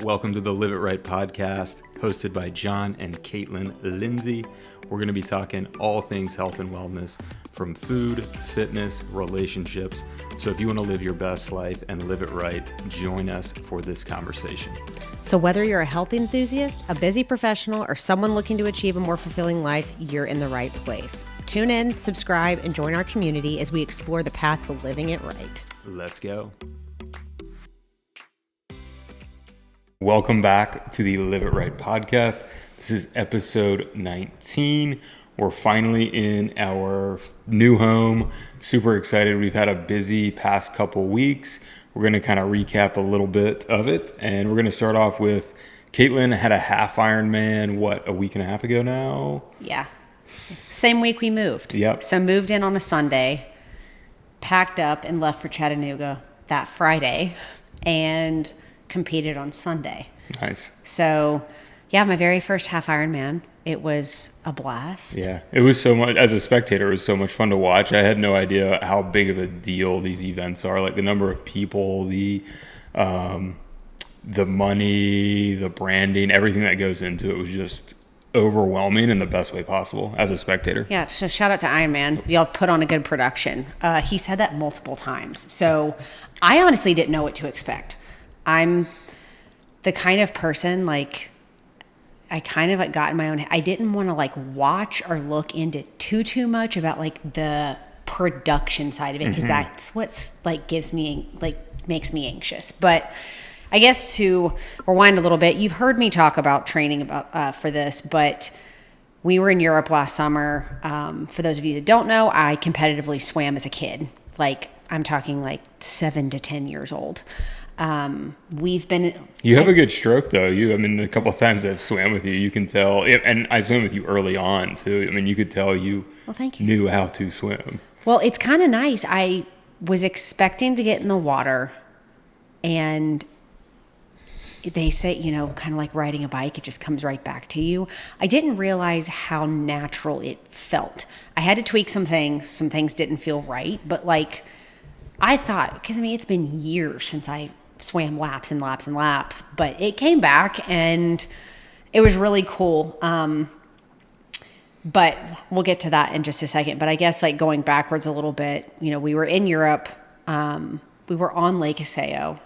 Welcome to the Live It Right podcast, hosted by John and Caitlin Lindsay. We're going to be talking all things health and wellness, from food, fitness, relationships. So if you want to live your best life and live it right, join us for this conversation. So whether you're a health enthusiast, a busy professional, or someone looking to achieve a more fulfilling life, you're in the right place. Tune in, subscribe, and join our community as we explore the path to living it right. Let's go. Welcome back to the Live It Right podcast. This is episode 19. We're finally in our new home. Super excited. We've had a busy past couple weeks. We're going to kind of recap a little bit of it. And we're going to start off with Caitlin had a Half Ironman, a week and a half ago now? Yeah. Same week we moved. Yep. So moved in on a Sunday, packed up and left for Chattanooga that Friday, and competed on Sunday. Nice. So, yeah, my very first Half Ironman. It was a blast. Yeah, it was so much, as a spectator, it was so much fun to watch. I had no idea how big of a deal these events are. Like the number of people, the money, the branding, everything that goes into it was just overwhelming in the best way possible as a spectator. Yeah, so shout out to Ironman. Y'all put on a good production. He said that multiple times. So I honestly didn't know what to expect. I'm the kind of person, I kind of got in my own head. I didn't want to watch or look into too much about the production side of it, because that's what's makes me anxious. But I guess to rewind a little bit, you've heard me talk about training for this, but we were in Europe last summer. For those of you that don't know, I competitively swam as a kid. I'm talking 7 to 10 years old. You have a good stroke though. The couple of times I've swam with you, you can tell, and I swam with you early on too. You could tell you, thank you, knew how to swim. Well, it's kind of nice. I was expecting to get in the water, and they say, kind of like riding a bike, it just comes right back to you. I didn't realize how natural it felt. I had to tweak some things. Some things didn't feel right, but I thought, because it's been years since I swam laps and laps and laps, but it came back and it was really cool. But we'll get to that in just a second. But I guess going backwards a little bit, we were in Europe. We were on Lake Iseo,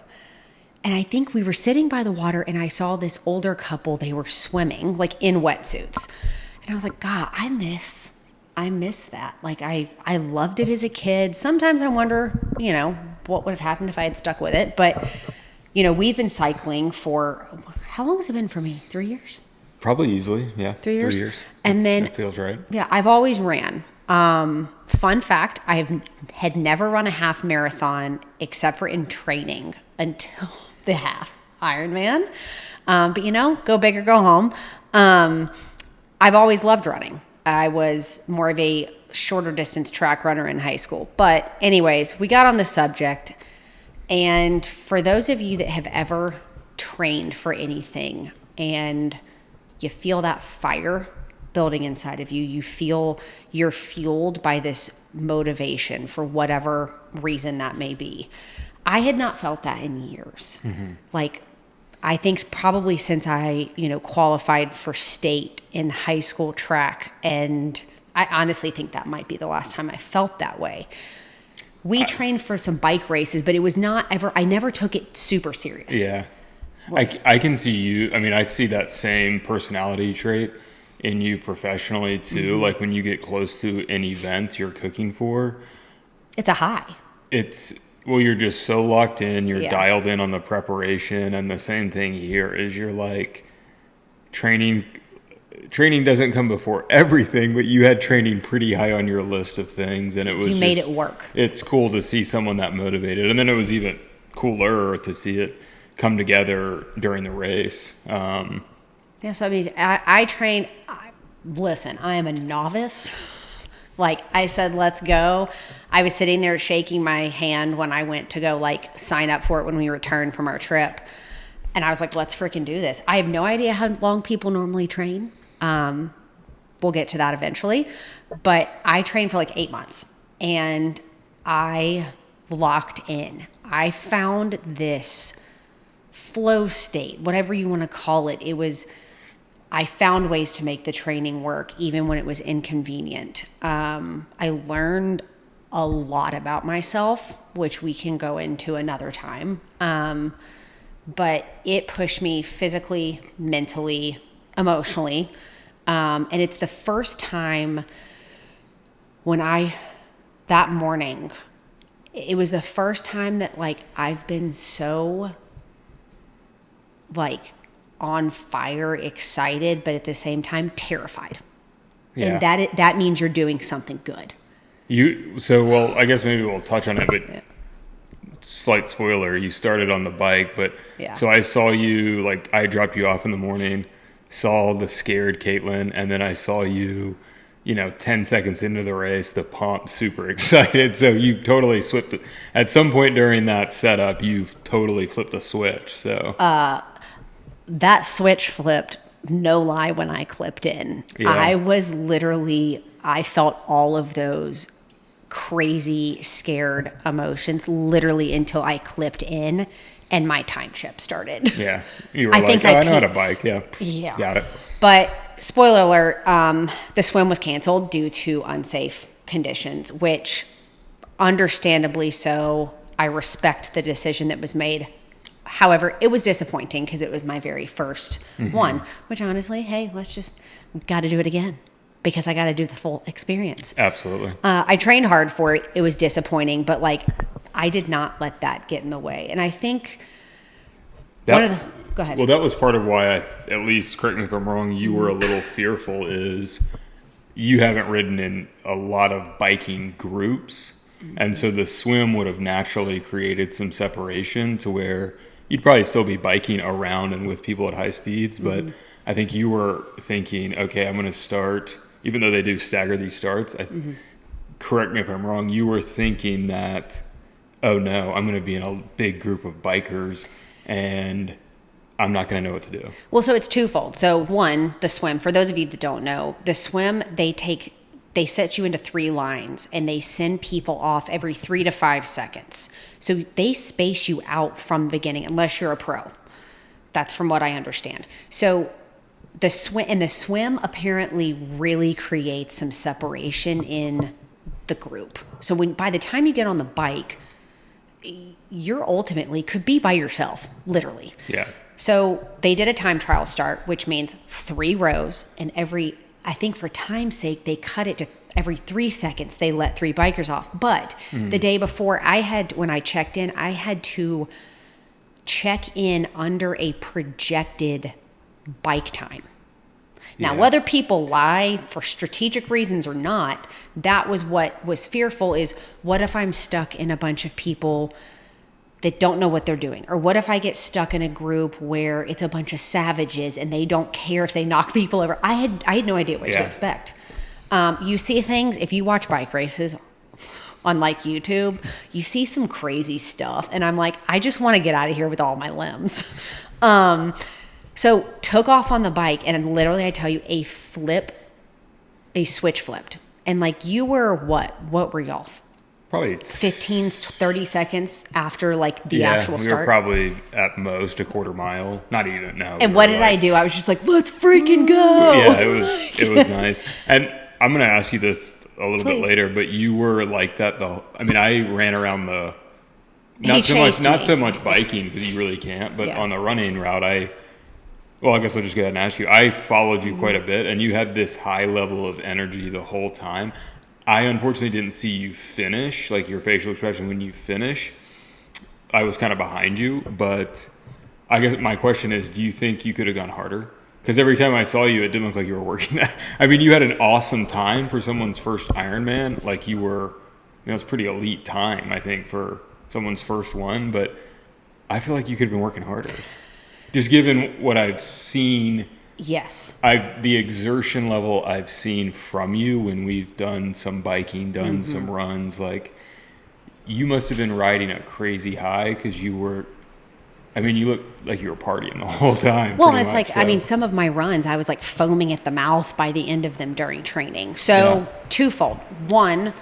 and I think we were sitting by the water, and I saw this older couple. They were swimming in wetsuits, and I was like, God, I miss that. I loved it as a kid. Sometimes I wonder, what would have happened if I had stuck with it. But, we've been cycling for, how long has it been for me? 3 years? Probably easily, yeah. 3 years? 3 years. And then that feels right. Yeah, I've always ran. Fun fact, had never run a half marathon except for in training until the Half Ironman. But go big or go home. I've always loved running. I was more of a shorter distance track runner in high school. But anyways, we got on the subject. And for those of you that have ever trained for anything and you feel that fire building inside of you, you feel you're fueled by this motivation for whatever reason that may be. I had not felt that in years. I think probably since I, qualified for state in high school track. And I honestly think that might be the last time I felt that way. We trained for some bike races, but it was I never took it super serious. Yeah. I can see you. I see that same personality trait in you professionally too. Mm-hmm. When you get close to an event you're cooking for, it's a high. You're just so locked in, you're dialed in on the preparation. And the same thing here is you're training doesn't come before everything, but you had training pretty high on your list of things, and you made it work. It's cool to see someone that motivated. And then it was even cooler to see it come together during the race. Yeah, so I train. Listen, I am a novice. I said, let's go. I was sitting there shaking my hand when I went to go sign up for it when we returned from our trip. And I was like, let's freaking do this. I have no idea how long people normally train. We'll get to that eventually. But I trained for 8 months, and I locked in. I found this flow state, whatever you want to call it. I found ways to make the training work even when it was inconvenient. I learned a lot about myself, which we can go into another time. But it pushed me physically, mentally, emotionally. And it's the first time that morning, it was the first time that like I've been so like on fire, excited, but at the same time terrified. Yeah. And that means you're doing something good. Well, I guess maybe we'll touch on it, but slight spoiler, you started on the bike, but so I saw you, like I dropped you off in the morning, saw the scared Caitlin, and then I saw you, 10 seconds into the race, the pump, super excited. So you totally flipped it. At some point during that setup, you've totally flipped a switch. So that switch flipped, no lie, when I clipped in. Yeah. I felt all of those crazy, scared emotions literally until I clipped in and my time chip started. Yeah. You were I know how to bike. Yeah. Yeah. Got it. But spoiler alert, the swim was canceled due to unsafe conditions, which understandably so, I respect the decision that was made. However, it was disappointing because it was my very first one, which honestly, hey, got to do it again because I got to do the full experience. Absolutely. I trained hard for it. It was disappointing, but like I did not let that get in the way. And I think go ahead. Well, that was part of why at least, correct me if I'm wrong, you were a little fearful is you haven't ridden in a lot of biking groups. And so the swim would have naturally created some separation to where you'd probably still be biking around and with people at high speeds. But I think you were thinking, okay, I'm going to start, even though they do stagger these starts, correct me if I'm wrong, you were thinking that, oh no, I'm going to be in a big group of bikers and I'm not going to know what to do. Well, so it's twofold. So one, the swim, for those of you that don't know, the swim, they set you into 3 lines and they send people off every 3 to 5 seconds. So they space you out from the beginning unless you're a pro. That's from what I understand. So the swim apparently really creates some separation in the group. So by the time you get on the bike, you're ultimately could be by yourself, literally. Yeah. So they did a time trial start, which means 3 rows, and I think for time's sake, they cut it to every 3 seconds, they let 3 bikers off. But the day before when I checked in, I had to check in under a projected bike time. Now, whether people lie for strategic reasons or not, that was what was fearful is, what if I'm stuck in a bunch of people that don't know what they're doing? Or what if I get stuck in a group where it's a bunch of savages and they don't care if they knock people over? I had no idea what to expect. You see things, if you watch bike races on like YouTube, you see some crazy stuff. And I'm like, I just want to get out of here with all my limbs. So took off on the bike and literally I tell you a switch flipped. And like you were what were y'all? Probably 15, 30 seconds after like the actual start. We were probably at most a quarter mile. Not even, no. And what did I do? I was just like, let's freaking go. Yeah, it was nice. And I'm going to ask you this a little bit later, but you were like that I ran around not so much biking because you really can't, but on the running route, I guess I'll just go ahead and ask you. I followed you quite a bit and you had this high level of energy the whole time. I unfortunately didn't see you finish, like your facial expression when you finish. I was kind of behind you, but I guess my question is, do you think you could have gone harder? Because every time I saw you, it didn't look like you were working that. I mean, you had an awesome time for someone's first Ironman. Like you were, it's pretty elite time, I think, for someone's first one. But I feel like you could have been working harder. Just given what I've seen. Yes. The exertion level I've seen from you when we've done some biking, some runs, like you must have been riding a crazy high because you looked like you were partying the whole time. Well, and it's much, so. Some of my runs, I was like foaming at the mouth by the end of them during training. So twofold. One,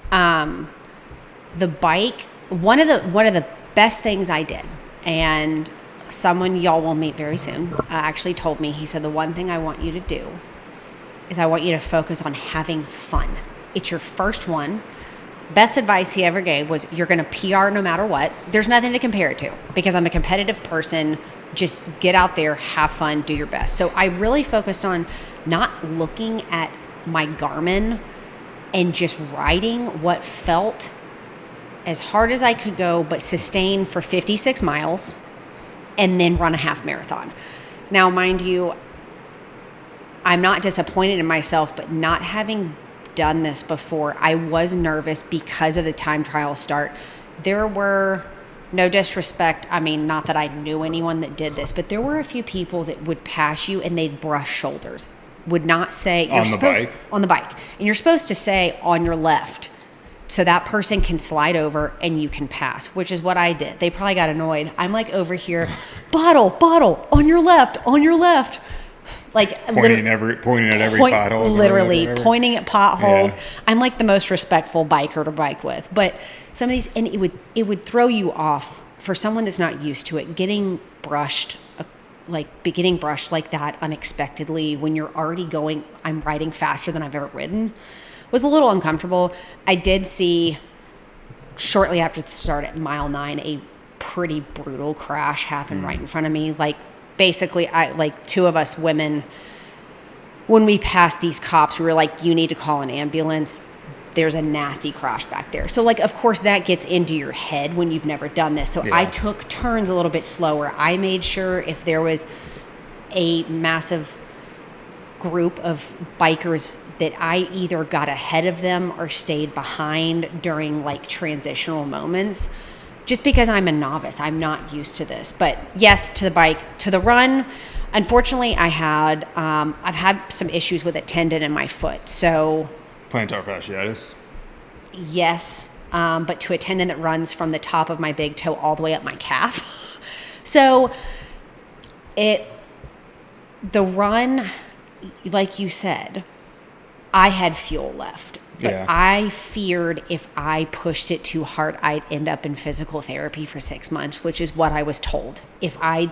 the bike, one of the best things I did, and someone y'all will meet very soon actually told me, he said, the one thing I want you to do is I want you to focus on having fun. It's your first one. Best advice he ever gave was, you're going to PR no matter what. There's nothing to compare it to because I'm a competitive person. Just get out there, have fun, do your best. So I really focused on not looking at my Garmin and just riding what felt as hard as I could go, but sustain for 56 miles and then run a half marathon. Now, mind you, I'm not disappointed in myself, but not having done this before, I was nervous because of the time trial start. There were, no disrespect, I mean, not that I knew anyone that did this, but there were a few people that would pass you and they'd brush shoulders, would not say, on the bike, and you're supposed to say on your left, so that person can slide over and you can pass, which is what I did. They probably got annoyed. I'm like over here, bottle, on your left. Like pointing at every pothole. Literally pointing at potholes. Yeah. I'm like the most respectful biker to bike with. But some of these, and it would throw you off for someone that's not used to it, getting brushed like that unexpectedly when you're already going, I'm riding faster than I've ever ridden, was a little uncomfortable. I did see shortly after the start at mile 9, a pretty brutal crash happen right in front of me. Like basically two of us women, when we passed these cops, we were like, you need to call an ambulance. There's a nasty crash back there. So like, of course that gets into your head when you've never done this. So I took turns a little bit slower. I made sure if there was a massive group of bikers that I either got ahead of them or stayed behind during like transitional moments, just because I'm a novice. I'm not used to this. But yes, to the bike, to the run, unfortunately I've had some issues with a tendon in my foot. So plantar fasciitis. Yes, but to a tendon that runs from the top of my big toe all the way up my calf. So the run, like you said, I had fuel left. But I feared if I pushed it too hard, I'd end up in physical therapy for 6 months, which is what I was told. If I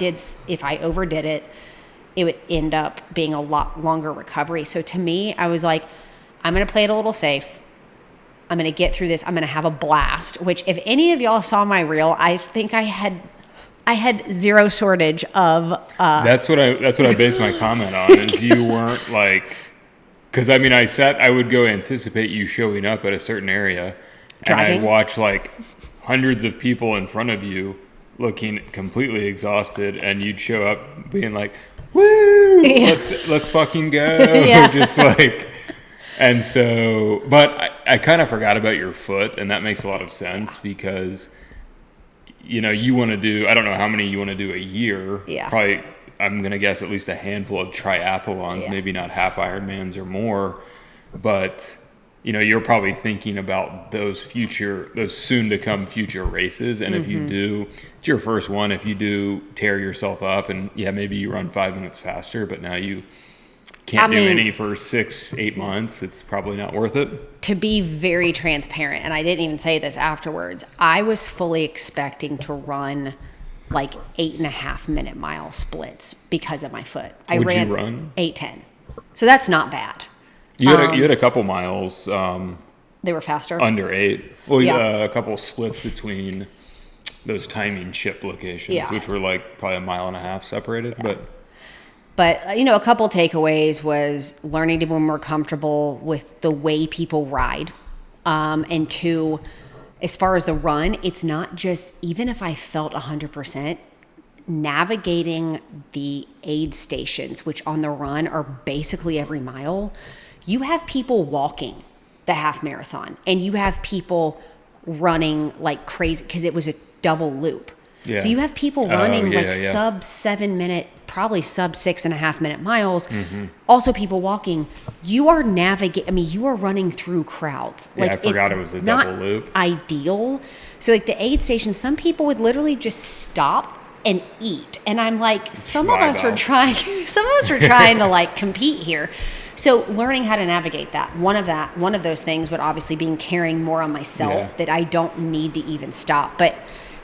overdid it, it would end up being a lot longer recovery. So to me, I was like, I'm going to play it a little safe. I'm going to get through this. I'm going to have a blast, which if any of y'all saw my reel, I think I had zero shortage of. That's what I based my comment on, is you weren't like, because I mean, I would go anticipate you showing up at a certain area, driving, and I'd watch like hundreds of people in front of you looking completely exhausted, and you'd show up being like, woo, let's fucking go. Just like. And so, but I kind of forgot about your foot, and that makes a lot of sense because, you know, you want to do, I don't know how many you want to do a year. Yeah. Probably, I'm going to guess at least a handful of triathlons, maybe not half Ironmans or more. But, you know, you're probably thinking about those soon to come future races. And if you do, it's your first one, if you do tear yourself up and maybe you run 5 minutes faster, but now you can't do any for 6-8 months, it's probably not worth it. To be very transparent, and I didn't even say this afterwards, I was fully expecting to run like 8.5 minute mile splits because of my foot. I ran you run 8:10, so that's not bad. You had a couple miles. They were faster, under 8. Well, a couple splits between those timing chip locations, which were like probably 1.5 miles separated, But, you know, a couple takeaways was learning to be more comfortable with the way people ride. And 2, as far as the run, it's not just, even if I felt 100%, navigating the aid stations, which on the run are basically every mile, you have people walking the half marathon and you have people running like crazy because it was a double loop. Yeah. So you have people running sub 7 minute, probably sub 6.5 minute miles. Also people walking. You are you are running through crowds. Like, I forgot it was a double loop. Ideal. So like the aid station, some people would literally just stop and eat. And I'm like, some of us were trying to like compete here. So learning how to navigate that. One of those things would obviously be carrying more on myself that I don't need to even stop. But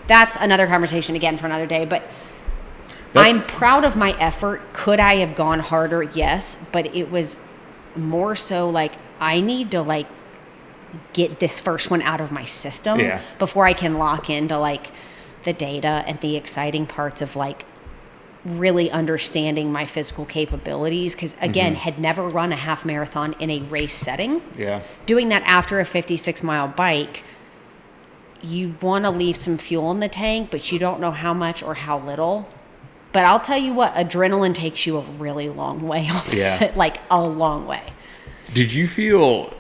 that's another conversation again for another day. But I'm proud of my effort. Could I have gone harder? Yes. But it was more so like, I need to like get this first one out of my system before I can lock into like the data and the exciting parts of like really understanding my physical capabilities. Because again, had never run a half marathon in a race setting. Yeah. Doing that after a 56-mile bike, you want to leave some fuel in the tank, but you don't know how much or how little. But I'll tell you what, adrenaline takes you a really long way off it, like a long way. Did you feel,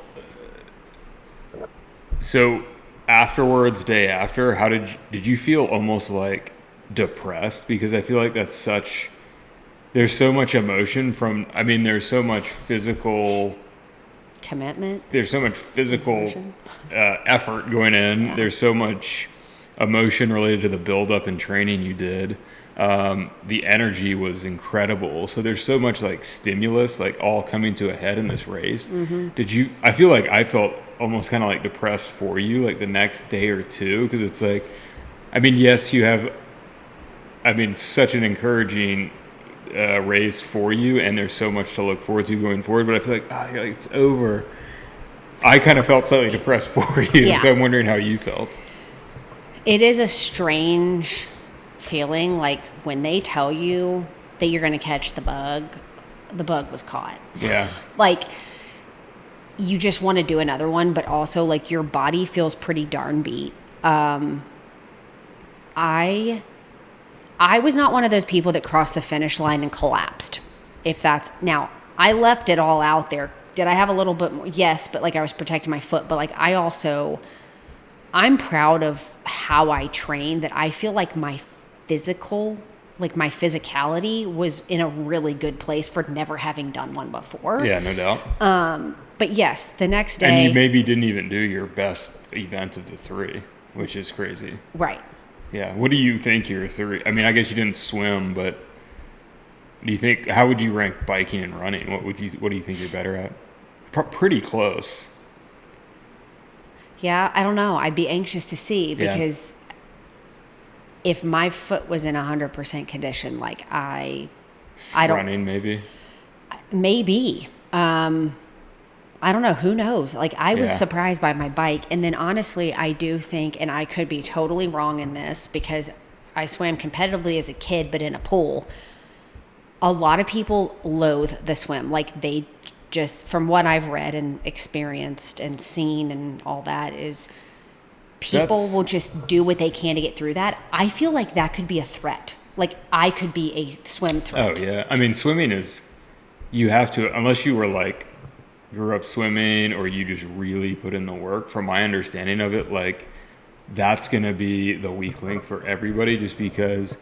so afterwards, day after, how did you feel almost like depressed? Because I feel like there's so much emotion there's so much physical commitment. There's so much physical effort going in. Yeah. There's so much emotion related to the buildup and training you did. The energy was incredible. So there's so much like stimulus, like all coming to a head in this race. I feel like I felt almost kind of like depressed for you, like the next day or two. Cause it's like, yes, you have, such an encouraging race for you, and there's so much to look forward to going forward, but I feel like, you're like, it's over. I kind of felt slightly depressed for you. So I'm wondering how you felt. It is a strange feeling, like when they tell you that you're going to catch the bug was caught. Yeah. Like you just want to do another one, but also like your body feels pretty darn beat. I was not one of those people that crossed the finish line and collapsed. Now I left it all out there. Did I have a little bit more? Yes, but like I was protecting my foot, but like I'm proud of how I trained, that I feel like my physicality was in a really good place for never having done one before. Yeah, no doubt. But yes, the next day. And you maybe didn't even do your best event of the three, which is crazy. Right. Yeah. What do you think your three? I guess you didn't swim, but how would you rank biking and running? What do you think you're better at? Pretty close. Yeah, I don't know. I'd be anxious to see, because if my foot was in 100% condition, like I don't. Running maybe. I don't know. Who knows? Like I was surprised by my bike. And then honestly, I do think, and I could be totally wrong in this because I swam competitively as a kid, but in a pool, a lot of people loathe the swim. Like they just, from what I've read and experienced and seen and all that, is people will just do what they can to get through that. I feel like that could be a threat. Like I could be a swim threat. Oh yeah. Swimming is, you have to, unless you were like, grew up swimming or you just really put in the work, from my understanding of it, like that's going to be the weak link for everybody, just because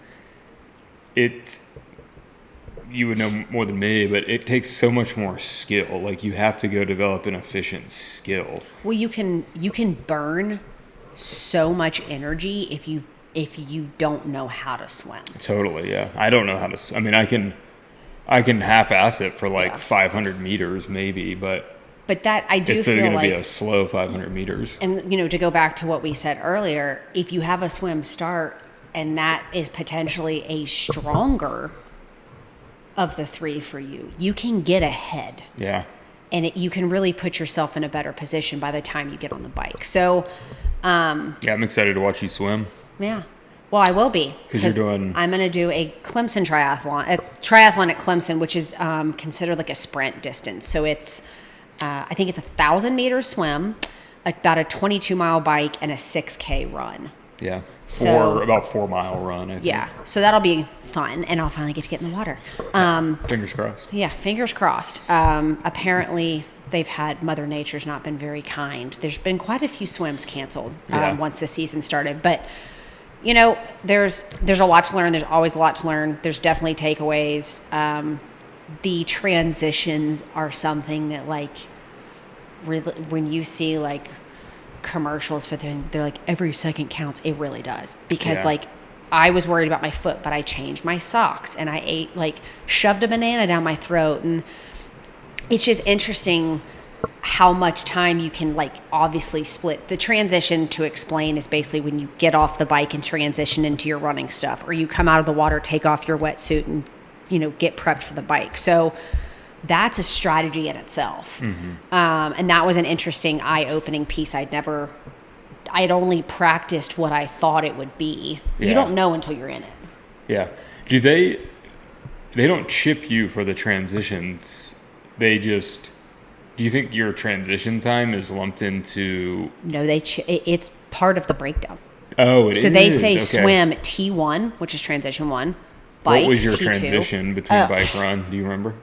you would know more than me, but it takes so much more skill. Like you have to go develop an efficient skill. Well, you can burn so much energy if you don't know how to swim. Totally. Yeah. I don't know how to, I can half-ass it for 500 meters maybe, but that I do feel like it's going to be a slow 500 meters. And, to go back to what we said earlier, if you have a swim start and that is potentially a stronger of the three for you, you can get ahead. Yeah. And you can really put yourself in a better position by the time you get on the bike. So, I'm excited to watch you swim. Yeah. Well, I will be, because I'm going to do a triathlon at Clemson, which is considered like a sprint distance. So it's, I think it's 1,000 meter swim, about a 22-mile bike, and a 6K run. Yeah. About 4-mile run, I think. Yeah. So that'll be fun, and I'll finally get to get in the water. Fingers crossed. Yeah, fingers crossed. Apparently, Mother Nature's not been very kind. There's been quite a few swims canceled once the season started, but there's a lot to learn. There's always a lot to learn. There's definitely takeaways. The transitions are something that, like, really, when you see like commercials for them, they're like every second counts. It really does, because like I was worried about my foot, but I changed my socks and I shoved a banana down my throat, and it's just interesting how much time you can like obviously split. The transition, to explain, is basically when you get off the bike and transition into your running stuff, or you come out of the water, take off your wetsuit and, you know, get prepped for the bike. So that's a strategy in itself. And that was an interesting eye-opening piece. I had only practiced what I thought it would be. You don't know until you're in it. Yeah. Do they don't chip you for the transitions. Do you think your transition time is lumped into? No, it's part of the breakdown. Oh, it is. So they say swim T1, which is transition 1. Bike, what was your T2. Transition between bike run? Do you remember?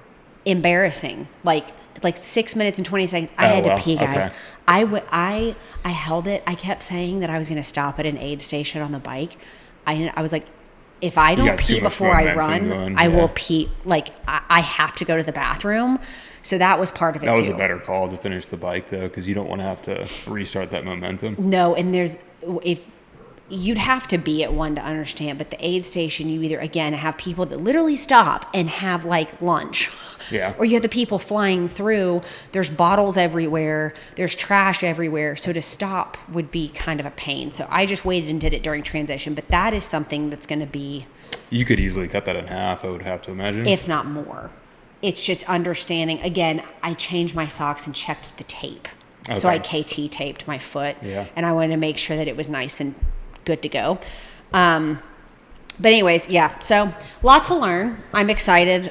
Embarrassing. Like 6 minutes and 20 seconds. I had to pee, guys. Okay. I held it. I kept saying that I was going to stop at an aid station on the bike. I was like, if I don't pee before I run, I will pee. Like, I have to go to the bathroom. So that was part of it, too. That was a better call to finish the bike, though, because you don't want to have to restart that momentum. No, and you'd have to be at one to understand, but the aid station, you either, again, have people that literally stop and have, like, lunch. Yeah. Or you have the people flying through. There's bottles everywhere. There's trash everywhere. So to stop would be kind of a pain. So I just waited and did it during transition. But that is something that's going to be... You could easily cut that in half, I would have to imagine. If not more. It's just understanding. Again, I changed my socks and checked the tape. Okay. So I KT taped my foot. Yeah. And I wanted to make sure that it was nice and good to go. But anyways, yeah. So lot to learn. I'm excited.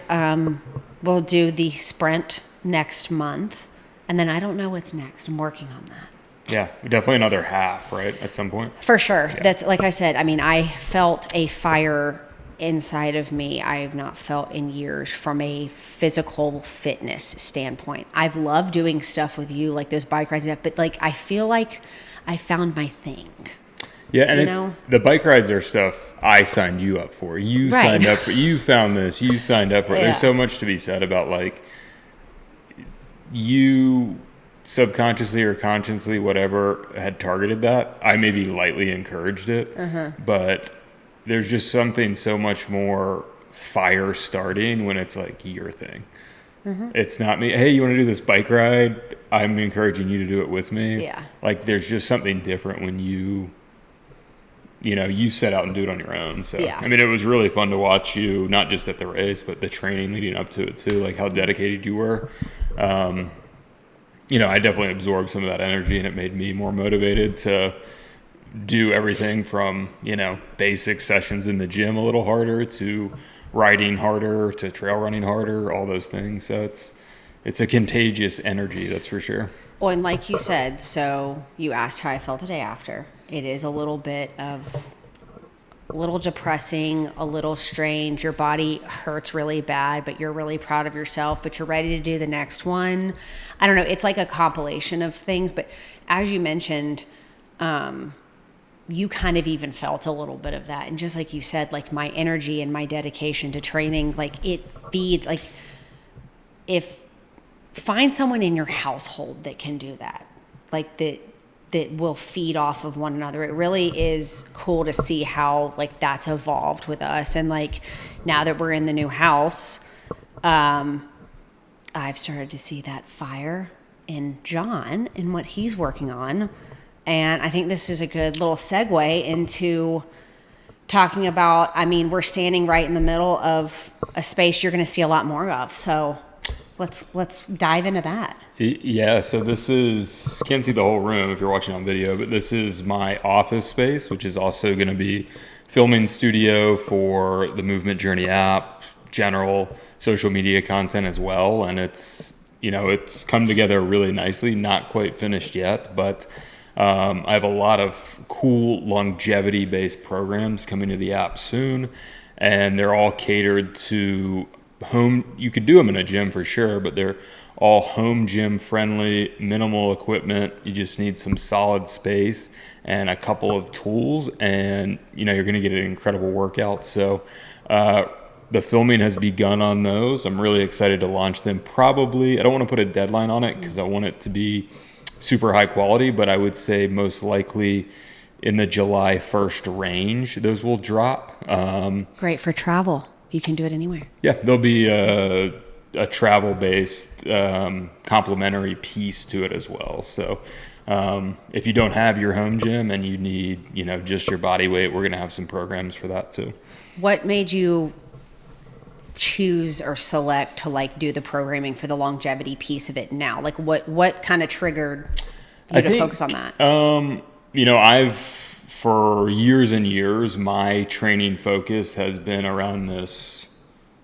We'll do the sprint next month. And then I don't know what's next. I'm working on that. Yeah, definitely another half, right, at some point? For sure. Yeah. That's, like I said, I mean, I felt a fire inside of me I have not felt in years from a physical fitness standpoint. I've loved doing stuff with you, like those bike rides and stuff, but like I feel like I found my thing. Yeah, and the bike rides are stuff I signed you up for. You signed up for. You found this. You signed up for it. There's so much to be said about like you subconsciously or consciously, whatever, had targeted that. I maybe lightly encouraged it, but there's just something so much more fire starting when it's like your thing. It's not me. Hey, you want to do this bike ride? I'm encouraging you to do it with me. Yeah. Like there's just something different when you set out and do it on your own. So, I mean, it was really fun to watch you, not just at the race, but the training leading up to it too, like how dedicated you were. I definitely absorbed some of that energy and it made me more motivated to do everything from, basic sessions in the gym a little harder to riding harder to trail running harder, all those things. So it's a contagious energy, that's for sure. Well, and like you said, so you asked how I felt the day after. It is a little depressing, a little strange. Your body hurts really bad, but you're really proud of yourself, but you're ready to do the next one. I don't know. It's like a compilation of things, but as you mentioned, you kind of even felt a little bit of that. And just like you said, like my energy and my dedication to training, like it feeds, like find someone in your household that can do that, like that will feed off of one another. It really is cool to see how like that's evolved with us. And like now that we're in the new house, I've started to see that fire in John and what he's working on. And I think this is a good little segue into talking about, I mean, we're standing right in the middle of a space you're going to see a lot more of. So let's dive into that. Yeah, so this is, can't see the whole room if you're watching on video, but this is my office space, which is also going to be filming studio for the Movement Journey app, general social media content as well. And it's come together really nicely, not quite finished yet, but I have a lot of cool longevity-based programs coming to the app soon, and they're all catered to home. You could do them in a gym for sure, but they're all home gym friendly, minimal equipment. You just need some solid space and a couple of tools, and you're going to get an incredible workout. So the filming has begun on those. I'm really excited to launch them. Probably, I don't want to put a deadline on it because I want it to be super high quality, but I would say most likely in the July 1st range, those will drop. Great for travel. You can do it anywhere. Yeah, they'll be a travel-based complementary piece to it as well. So if you don't have your home gym and you need, just your body weight, we're going to have some programs for that too. What made you choose or select to do the programming for the longevity piece of it now? What kind of triggered you to focus on that? I've for years and years, my training focus has been around this,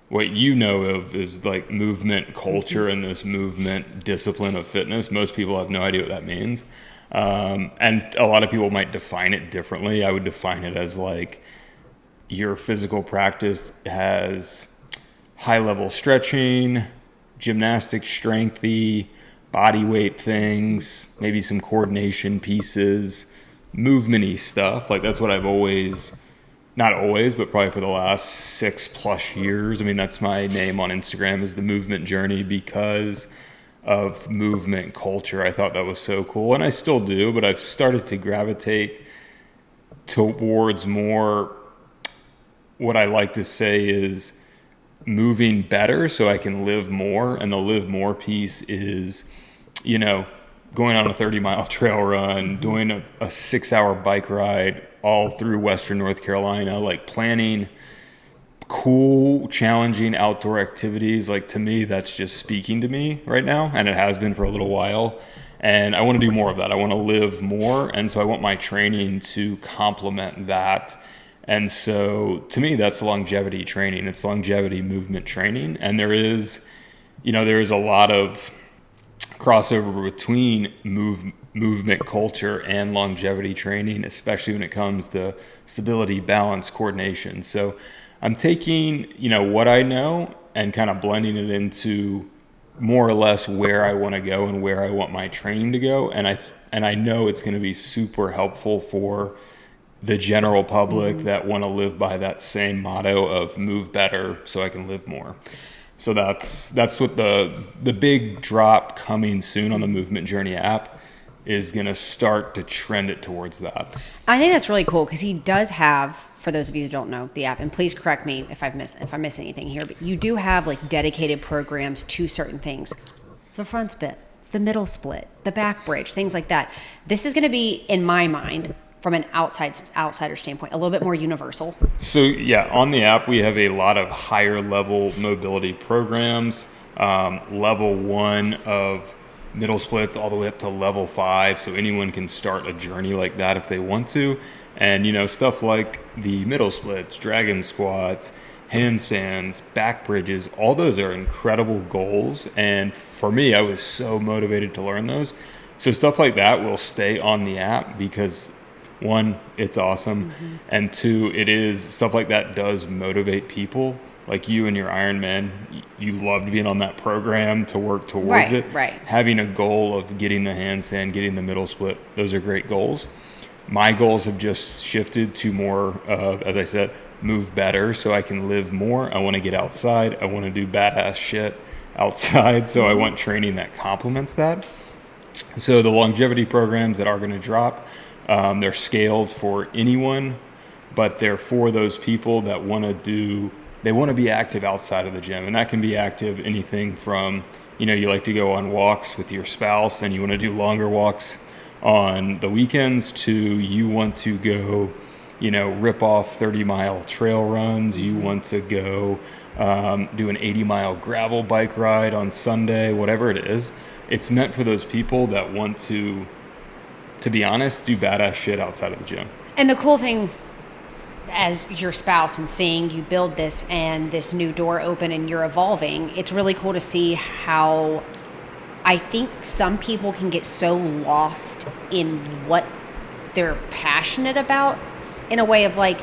what you know of is like movement culture and this movement discipline of fitness. Most people have no idea what that means. And a lot of people might define it differently. I would define it as like your physical practice has high level stretching, gymnastic strengthy, body weight things, maybe some coordination pieces, movement-y stuff. Like that's what I've always, not always, but probably for the last 6+ years. I mean, that's my name on Instagram, is the movement journey, because of movement culture. I thought that was so cool, and I still do, but I've started to gravitate towards more, what I like to say is moving better so I can live more. And the live more piece is, going on a 30-mile trail run, doing a 6-hour bike ride all through Western North Carolina, like planning cool, challenging outdoor activities. Like, to me, that's just speaking to me right now, and it has been for a little while. And I want to do more of that. I want to live more, and so I want my training to complement that. And so to me, that's longevity training. It's longevity movement training. And there is a lot of crossover between movement culture and longevity training, especially when it comes to stability, balance, coordination. So I'm taking, what I know and kind of blending it into more or less where I want to go and where I want my training to go. And I know it's going to be super helpful for the general public that want to live by that same motto of move better so I can live more. So that's what the big drop coming soon on the Movement Journey app is going to start to trend it towards that. I think that's really cool, because he does have, for those of you who don't know the app, and please correct me if I miss anything here, but you do have like dedicated programs to certain things. The front split, the middle split, the back bridge, things like that. This is going to be, in my mind, from an outsider standpoint, a little bit more universal. So yeah, on the app, we have a lot of higher level mobility programs, level 1 of middle splits all the way up to level 5. So anyone can start a journey like that if they want to. And, stuff like the middle splits, dragon squats, handstands, back bridges, all those are incredible goals. And for me, I was so motivated to learn those. So stuff like that will stay on the app because, 1, it's awesome. And 2, it is stuff like that does motivate people like you and your Ironman. You loved being on that program to work towards it. Right. Having a goal of getting the handstand, getting the middle split, those are great goals. My goals have just shifted to more of, as I said, move better so I can live more. I want to get outside. I want to do badass shit outside. So I want training that complements that. So the longevity programs that are going to drop, they're scaled for anyone, but they're for those people that want to be active outside of the gym. And that can be active anything from, you like to go on walks with your spouse and you want to do longer walks on the weekends, to you want to go, rip off 30-mile trail runs. You want to go do an 80-mile gravel bike ride on Sunday, whatever it is. It's meant for those people that want to be honest, do badass shit outside of the gym. And the cool thing, as your spouse and seeing you build this and this new door open and you're evolving, it's really cool to see how I think some people can get so lost in what they're passionate about, in a way of like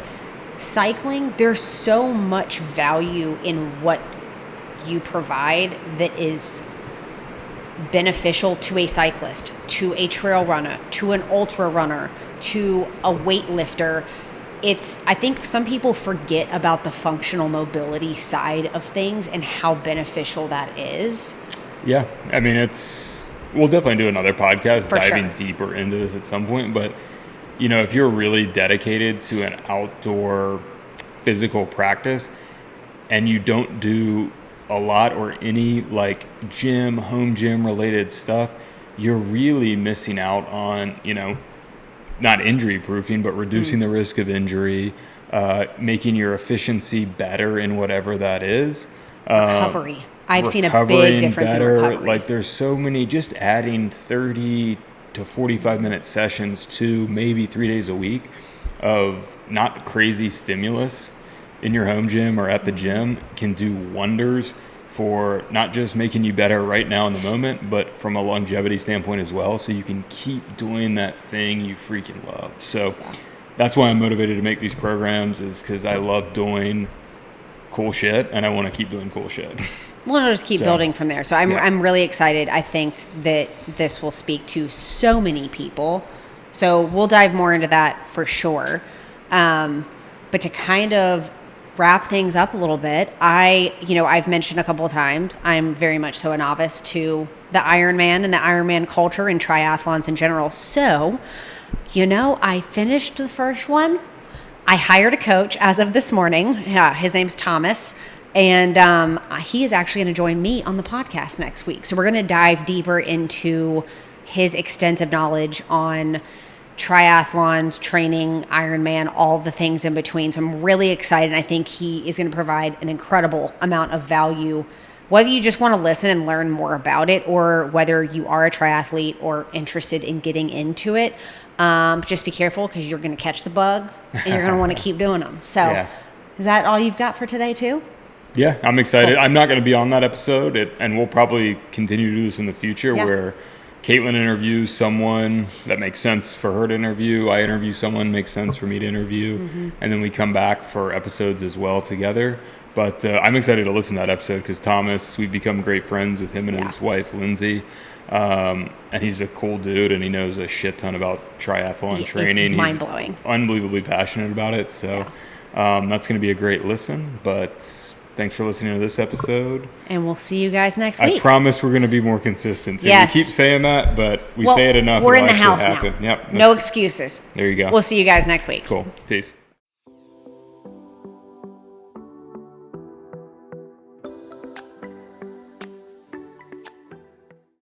cycling. There's so much value in what you provide that is beneficial to a cyclist, to a trail runner, to an ultra runner, to a weightlifter. I think some people forget about the functional mobility side of things and how beneficial that is. Yeah, I mean, we'll definitely do another podcast diving deeper into this at some point. But, if you're really dedicated to an outdoor physical practice and you don't do a lot or any like home gym related stuff, you're really missing out on, not injury proofing, but reducing the risk of injury, making your efficiency better in whatever that is. Recovery. I've seen a big difference in recovery. Like there's so many, just adding 30 to 45 minute sessions to maybe 3 days a week of not crazy stimulus in your home gym or at the gym can do wonders for not just making you better right now in the moment, but from a longevity standpoint as well. So you can keep doing that thing you freaking love. So that's why I'm motivated to make these programs, is because I love doing cool shit and I want to keep doing cool shit. Well, I'll just keep building from there. So I'm really excited. I think that this will speak to so many people. So we'll dive more into that for sure. But to kind of wrap things up a little bit, I've mentioned a couple of times, I'm very much so a novice to the Ironman and the Ironman culture and triathlons in general. So, I finished the first one. I hired a coach as of this morning. Yeah, his name's Thomas. And he is actually going to join me on the podcast next week. So we're going to dive deeper into his extensive knowledge on triathlons, training, Ironman, all the things in between. So I'm really excited. I think he is going to provide an incredible amount of value, whether you just want to listen and learn more about it, or whether you are a triathlete or interested in getting into it. Just be careful, because you're going to catch the bug and you're going to want to keep doing them. So Is that all you've got for today too? Yeah, I'm excited. Cool. I'm not going to be on that episode, and we'll probably continue to do this in the future where Caitlin interviews someone that makes sense for her to interview. I interview someone makes sense for me to interview. Mm-hmm. And then we come back for episodes as well together. But I'm excited to listen to that episode because Thomas, we've become great friends with him and his wife, Lindsay. And he's a cool dude, and he knows a shit ton about triathlon training. It's mind-blowing. He's unbelievably passionate about it. So that's going to be a great listen. But thanks for listening to this episode. And we'll see you guys next week. I promise we're going to be more consistent. So yes. We keep saying that, but we say it enough. We're in the house now. Yep. No excuses. There you go. We'll see you guys next week. Cool. Peace.